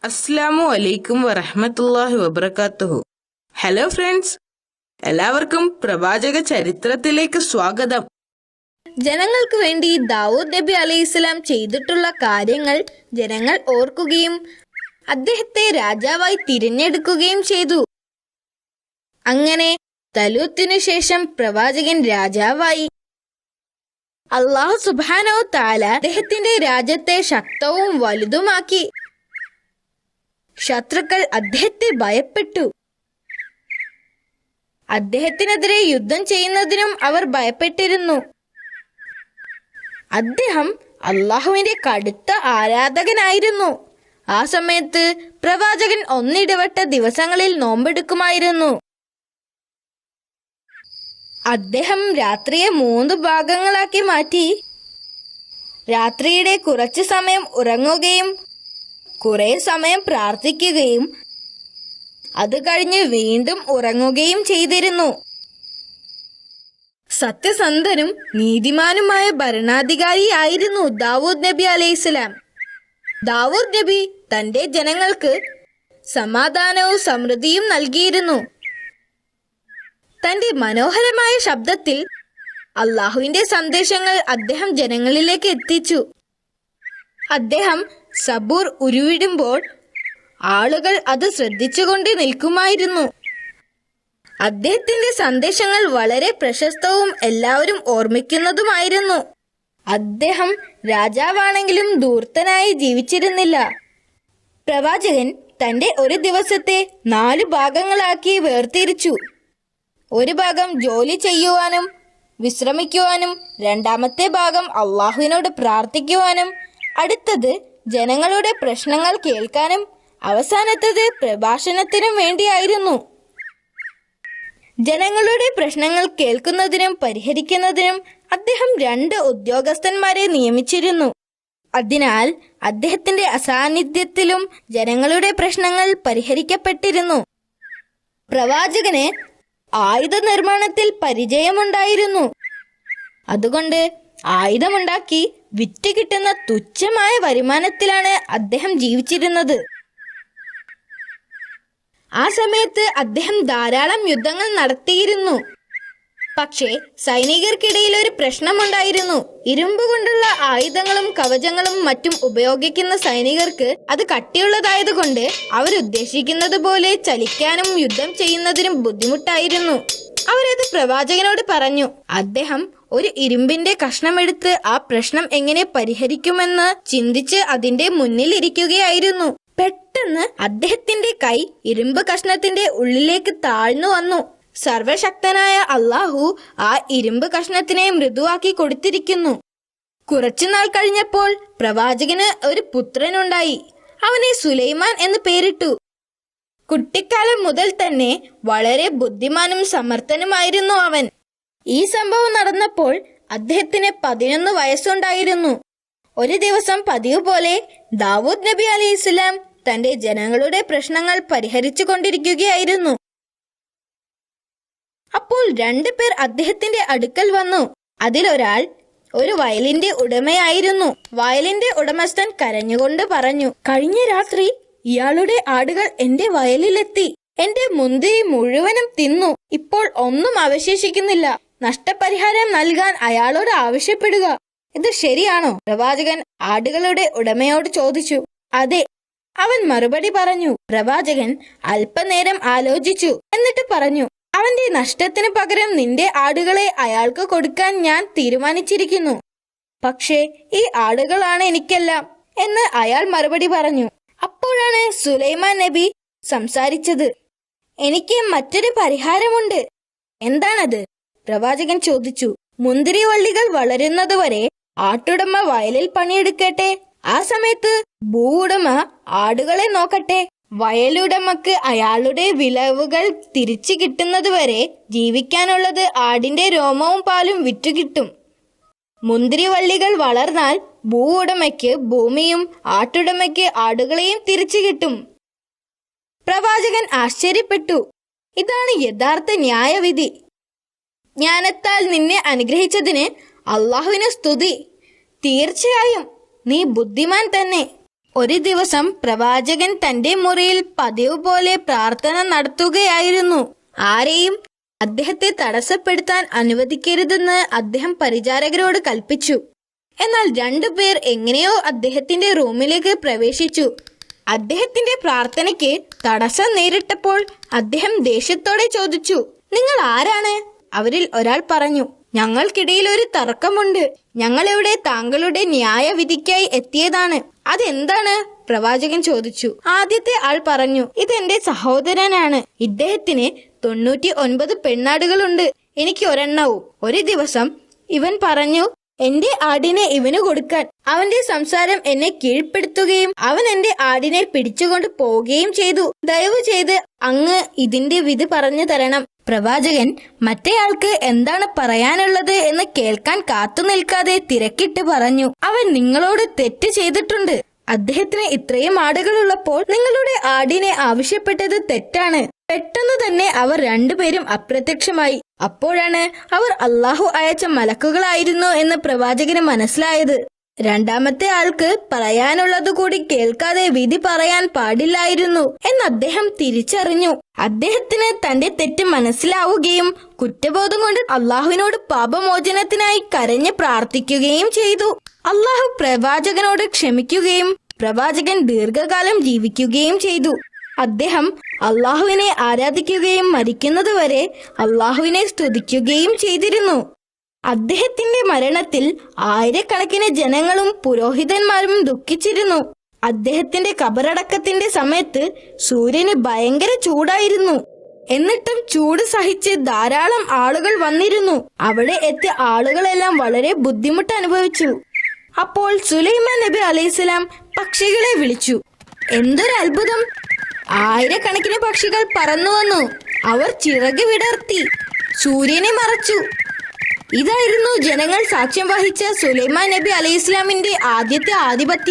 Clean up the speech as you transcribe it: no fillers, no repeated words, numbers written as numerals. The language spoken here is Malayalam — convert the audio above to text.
അസ്സലാമു അലൈക്കും വറഹ്മത്തുള്ളാഹി വബറകാതുഹു. ഹലോ ഫ്രണ്ട്സ്, എല്ലാവർക്കും പ്രവാചക ചരിത്രത്തിലേക്ക് സ്വാഗതം. ജനങ്ങൾക്ക് വേണ്ടി ദാവൂദ് നബി അലൈഹിസ്സലാം ചെയ്തിട്ടുള്ള കാര്യങ്ങൾ ജനങ്ങൾ ഓർക്കുകയും അദ്ദേഹത്തെ രാജാവായി തിരഞ്ഞെടുക്കുകയും ചെയ്തു. അങ്ങനെ തലൂത്തിനു ശേഷം പ്രവാചകൻ രാജാവായി. അല്ലാഹു സുബ്ഹാനഹു തആല അദ്ദേഹത്തിന്റെ രാജ്യത്തെ ശക്തവും വലുതുമാക്കി. ശത്രുക്കൾ അദ്ദേഹത്തെ ഭയപ്പെട്ടു. അദ്ദേഹത്തിനെതിരെ യുദ്ധം ചെയ്യുന്നതിനും അവർ ഭയപ്പെട്ടിരുന്നു. അദ്ദേഹം അള്ളാഹുവിന്റെ കടുത്ത ആരാധകനായിരുന്നു. ആ സമയത്ത് പ്രവാചകൻ ഒന്നിടവിട്ട ദിവസങ്ങളിൽ നോമ്പെടുക്കുമായിരുന്നു. അദ്ദേഹം രാത്രിയെ 3 ഭാഗങ്ങളാക്കി മാറ്റി. രാത്രിയുടെ കുറച്ചു സമയം ഉറങ്ങുകയും കുറെ സമയം പ്രാർത്ഥിക്കുകയും അത് കഴിഞ്ഞ് വീണ്ടും ഉറങ്ങുകയും ചെയ്തിരുന്നു. സത്യസന്ധനും നീതിമാനുമായ ഭരണാധികാരിയായിരുന്നു ദാവൂദ് നബി അലൈഹിസ്സലാം. ദാവൂദ് നബി തന്റെ ജനങ്ങൾക്ക് സമാധാനവും സമൃദ്ധിയും നൽകിയിരുന്നു. തന്റെ മനോഹരമായ ശബ്ദത്തിൽ അള്ളാഹുവിന്റെ സന്ദേശങ്ങൾ അദ്ദേഹം ജനങ്ങളിലേക്ക് എത്തിച്ചു. അദ്ദേഹം സബൂർ ഉരുവിടുമ്പോൾ ആളുകൾ അത് ശ്രദ്ധിച്ചുകൊണ്ട് നിൽക്കുമായിരുന്നു. അദ്ദേഹത്തിന്റെ സന്ദേശങ്ങൾ വളരെ പ്രശസ്തവും എല്ലാവരും ഓർമ്മിക്കുന്നതുമായിരുന്നു. അദ്ദേഹം രാജാവാണെങ്കിലും ധൂർത്തനായി ജീവിച്ചിരുന്നില്ല. പ്രവാചകൻ തന്റെ ഒരു ദിവസത്തെ 4 ഭാഗങ്ങളാക്കി വേർതിരിച്ചു. ഒരു ഭാഗം ജോലി ചെയ്യുവാനും വിശ്രമിക്കുവാനും, രണ്ടാമത്തെ ഭാഗം അള്ളാഹുവിനോട് പ്രാർത്ഥിക്കുവാനും, അടുത്തത് ജനങ്ങളുടെ പ്രശ്നങ്ങൾ കേൾക്കാനും, അവസാനത്തത് പ്രഭാഷണത്തിനും വേണ്ടിയായിരുന്നു. ജനങ്ങളുടെ പ്രശ്നങ്ങൾ കേൾക്കുന്നതിനും പരിഹരിക്കുന്നതിനും അദ്ദേഹം 2 ഉദ്യോഗസ്ഥന്മാരെ നിയമിച്ചിരുന്നു. അതിനാൽ അദ്ദേഹത്തിന്റെ അസാന്നിധ്യത്തിലും ജനങ്ങളുടെ പ്രശ്നങ്ങൾ പരിഹരിക്കപ്പെട്ടിരുന്നു. പ്രവാചകന് ആയുധ നിർമ്മാണത്തിൽ പരിചയമുണ്ടായിരുന്നു. അതുകൊണ്ട് ആയുധമുണ്ടാക്കി വിറ്റ് കിട്ടുന്ന തുച്ഛമായ വരുമാനത്തിലാണ് അദ്ദേഹം ജീവിച്ചിരുന്നത്. ആ സമയത്ത് അദ്ദേഹം ധാരാളം യുദ്ധങ്ങൾ നടത്തിയിരുന്നു. പക്ഷേ സൈനികർക്കിടയിൽ ഒരു പ്രശ്നമുണ്ടായിരുന്നു. ഇരുമ്പ് കൊണ്ടുള്ള ആയുധങ്ങളും കവചങ്ങളും മറ്റും ഉപയോഗിക്കുന്ന സൈനികർക്ക് അത് കട്ടിയുള്ളതായതുകൊണ്ട് അവരുദ്ദേശിക്കുന്നത് പോലെ ചലിക്കാനും യുദ്ധം ചെയ്യുന്നതിനും ബുദ്ധിമുട്ടായിരുന്നു. അവരത് പ്രവാചകനോട് പറഞ്ഞു. അദ്ദേഹം ഒരു ഇരുമ്പിന്റെ കഷ്ണമെടുത്ത് ആ പ്രശ്നം എങ്ങനെ പരിഹരിക്കുമെന്ന് ചിന്തിച്ച് അതിന്റെ മുന്നിൽ ഇരിക്കുകയായിരുന്നു. പെട്ടെന്ന് അദ്ദേഹത്തിന്റെ കൈ ഇരുമ്പ് കഷ്ണത്തിന്റെ ഉള്ളിലേക്ക് താഴ്ന്നു വന്നു. സർവശക്തനായ അള്ളാഹു ആ ഇരുമ്പ് കഷ്ണത്തിനെ മൃദുവാക്കി കൊടുത്തിരിക്കുന്നു. കുറച്ചുനാൾ കഴിഞ്ഞപ്പോൾ പ്രവാചകന് ഒരു പുത്രനുണ്ടായി. അവനെ സുലൈമാൻ എന്ന് പേരിട്ടു. കുട്ടിക്കാലം മുതൽ തന്നെ വളരെ ബുദ്ധിമാനും സമർത്ഥനുമായിരുന്നു അവൻ. ഈ സംഭവം നടന്നപ്പോൾ അദ്ദേഹത്തിന് 11 വയസ്സുണ്ടായിരുന്നു. ഒരു ദിവസം പതിവ് പോലെ ദാവൂദ് നബി അലൈഹിസ്സലാം തന്റെ ജനങ്ങളുടെ പ്രശ്നങ്ങൾ പരിഹരിച്ചു കൊണ്ടിരിക്കുകയായിരുന്നു. അപ്പോൾ 2 പേർ അദ്ദേഹത്തിന്റെ അടുക്കൽ വന്നു. അതിലൊരാൾ ഒരു വയലിന്റെ ഉടമയായിരുന്നു. വയലിന്റെ ഉടമസ്ഥൻ കരഞ്ഞുകൊണ്ട് പറഞ്ഞു, കഴിഞ്ഞ രാത്രി ഇയാളുടെ ആടുകൾ എന്റെ വയലിലെത്തി. എന്റെ മുന്തിരി മുഴുവനും തിന്നു. ഇപ്പോൾ ഒന്നും അവശേഷിക്കുന്നില്ല. നഷ്ടപരിഹാരം നൽകാൻ അയാളോട് ആവശ്യപ്പെടുക. ഇത് ശരിയാണോ? പ്രവാചകൻ ആടുകളുടെ ഉടമയോട് ചോദിച്ചു. അതെ, അവൻ മറുപടി പറഞ്ഞു. പ്രവാചകൻ അല്പനേരം ആലോചിച്ചു. എന്നിട്ട് പറഞ്ഞു, അവന്റെ നഷ്ടത്തിന് പകരം നിന്റെ ആടുകളെ അയാൾക്ക് കൊടുക്കാൻ ഞാൻ തീരുമാനിച്ചിരിക്കുന്നു. പക്ഷേ ഈ ആടുകളാണ് എനിക്കെല്ലാം എന്ന് അയാൾ മറുപടി പറഞ്ഞു. അപ്പോഴാണ് സുലൈമാൻ നബി സംസാരിച്ചത്. എനിക്ക് മറ്റൊരു പരിഹാരമുണ്ട്. എന്താണത്? പ്രവാചകൻ ചോദിച്ചു. മുന്തിരിവള്ളികൾ വളരുന്നതുവരെ ആട്ടുടമ വയലിൽ പണിയെടുക്കട്ടെ. ആ സമയത്ത് ഭൂവുടമ ആടുകളെ നോക്കട്ടെ. വയലുടമക്ക് അയാളുടെ വിളവുകൾ തിരിച്ചു കിട്ടുന്നതുവരെ ജീവിക്കാനുള്ളത് ആടിന്റെ രോമവും പാലും വിറ്റുകിട്ടും. മുന്തിരിവള്ളികൾ വളർന്നാൽ ഭൂവുടമയ്ക്ക് ഭൂമിയും ആട്ടുടമയ്ക്ക് ആടുകളെയും തിരിച്ചു കിട്ടും. പ്രവാചകൻ ആശ്ചര്യപ്പെട്ടു. ഇതാണ് യഥാർത്ഥ ന്യായവിധി. ജ്ഞാനത്താൽ നിന്നെ അനുഗ്രഹിച്ചതിന് അള്ളാഹുവിന് സ്തുതി. തീർച്ചയായും നീ ബുദ്ധിമാൻ തന്നെ. ഒരു ദിവസം പ്രവാചകൻ തന്റെ മുറിയിൽ പതിവ് പോലെ പ്രാർത്ഥന നടത്തുകയായിരുന്നു. ആരെയും അദ്ദേഹത്തെ തടസ്സപ്പെടുത്താൻ അനുവദിക്കരുതെന്ന് അദ്ദേഹം പരിചാരകരോട് കൽപ്പിച്ചു. എന്നാൽ 2 പേർ എങ്ങനെയോ അദ്ദേഹത്തിന്റെ റൂമിലേക്ക് പ്രവേശിച്ചു. അദ്ദേഹത്തിന്റെ പ്രാർത്ഥനയ്ക്ക് തടസ്സം നേരിട്ടപ്പോൾ അദ്ദേഹം ദേഷ്യത്തോടെ ചോദിച്ചു, "നിങ്ങൾ ആരാണ്?" അവരിൽ ഒരാൾ പറഞ്ഞു, "ഞങ്ങൾക്കിടയിൽ ഒരു തർക്കമുണ്ട്. ഞങ്ങളിവിടെ താങ്കളുടെ ന്യായവിധിക്കായി എത്തിയതാണ്." "അതെന്താണ്?" പ്രവാചകൻ ചോദിച്ചു. ആദ്യത്തെ ആൾ പറഞ്ഞു, "ഇതെന്റെ സഹോദരനാണ്. ഇദ്ദേഹത്തിന് 99 പെണ്ണാടുകളുണ്ട്. എനിക്ക് ഒരെണ്ണവും. ഒരു ദിവസം ഇവൻ പറഞ്ഞു എന്റെ ആടിനെ ഇവന് കൊടുക്കാൻ. അവന്റെ സംസാരം എന്നെ കീഴ്പ്പെടുത്തുകയും അവൻ എന്റെ ആടിനെ പിടിച്ചുകൊണ്ട് പോവുകയും ചെയ്തു. ദയവ് ചെയ്ത് അങ്ങ് ഇതിന്റെ വിധി പറഞ്ഞു തരണം." പ്രവാചകൻ മറ്റേയാൾക്ക് എന്താണ് പറയാനുള്ളത് എന്ന് കേൾക്കാൻ കാത്തു നിൽക്കാതെ തിരക്കിട്ട് പറഞ്ഞു, "അവൻ നിങ്ങളോട് തെറ്റ് ചെയ്തിട്ടുണ്ട്. അദ്ദേഹത്തിന് ഇത്രയും ആടുകളുള്ളപ്പോൾ നിങ്ങളുടെ ആടിനെ ആവശ്യപ്പെട്ടത് തെറ്റാണ്." പെട്ടെന്ന് തന്നെ അവർ 2 പേരും അപ്രത്യക്ഷമായി. അപ്പോഴാണ് അവർ അള്ളാഹു അയച്ച മലക്കുകളായിരുന്നു എന്ന് പ്രവാചകന് മനസ്സിലായത്. രണ്ടാമത്തെ ആൾക്ക് പറയാനുള്ളത് കൂടി കേൾക്കാതെ വിധി പറയാൻ പാടില്ലായിരുന്നു എന്ന് അദ്ദേഹം തിരിച്ചറിഞ്ഞു. അദ്ദേഹത്തിന് തന്റെ തെറ്റ് മനസ്സിലാവുകയും കുറ്റബോധം കൊണ്ട് അള്ളാഹുവിനോട് പാപമോചനത്തിനായി കരഞ്ഞ് പ്രാർത്ഥിക്കുകയും ചെയ്തു. അള്ളാഹു പ്രവാചകനോട് ക്ഷമിക്കുകയും പ്രവാചകൻ ദീർഘകാലം ജീവിക്കുകയും ചെയ്തു. അദ്ദേഹം അള്ളാഹുവിനെ ആരാധിക്കുകയും മരിക്കുന്നതുവരെ അള്ളാഹുവിനെ സ്തുതിക്കുകയും ചെയ്തിരുന്നു. അദ്ദേഹത്തിന്റെ മരണത്തിൽ ആയിരക്കണക്കിന് ജനങ്ങളും പുരോഹിതന്മാരും ദുഃഖിച്ചിരുന്നു. അദ്ദേഹത്തിന്റെ ഖബറടക്കത്തിന്റെ സമയത്ത് സൂര്യന് ഭയങ്കര ചൂടായിരുന്നു. എന്നിട്ടും ചൂട് സഹിച്ച് ധാരാളം ആളുകൾ വന്നിരുന്നു. അവിടെ എത്തിയ ആളുകളെല്ലാം വളരെ ബുദ്ധിമുട്ട് അനുഭവിച്ചു. അപ്പോൾ സുലൈമാൻ നബി അലൈഹിസ്സലാം പക്ഷികളെ വിളിച്ചു. എന്തൊരു അത്ഭുതം! ആയിരക്കണക്കിന് പക്ഷികൾ പറന്നു വന്നു. അവർ ചിറക് വിടർത്തി സൂര്യനെ മറച്ചു. ഇതായിരുന്നു ജനങ്ങൾ സാക്ഷ്യം വഹിച്ച സുലൈമാൻ നബി അലൈഹി ഇസ്ലാമിന്റെ ആദ്യത്തെ ആധിപത്യം.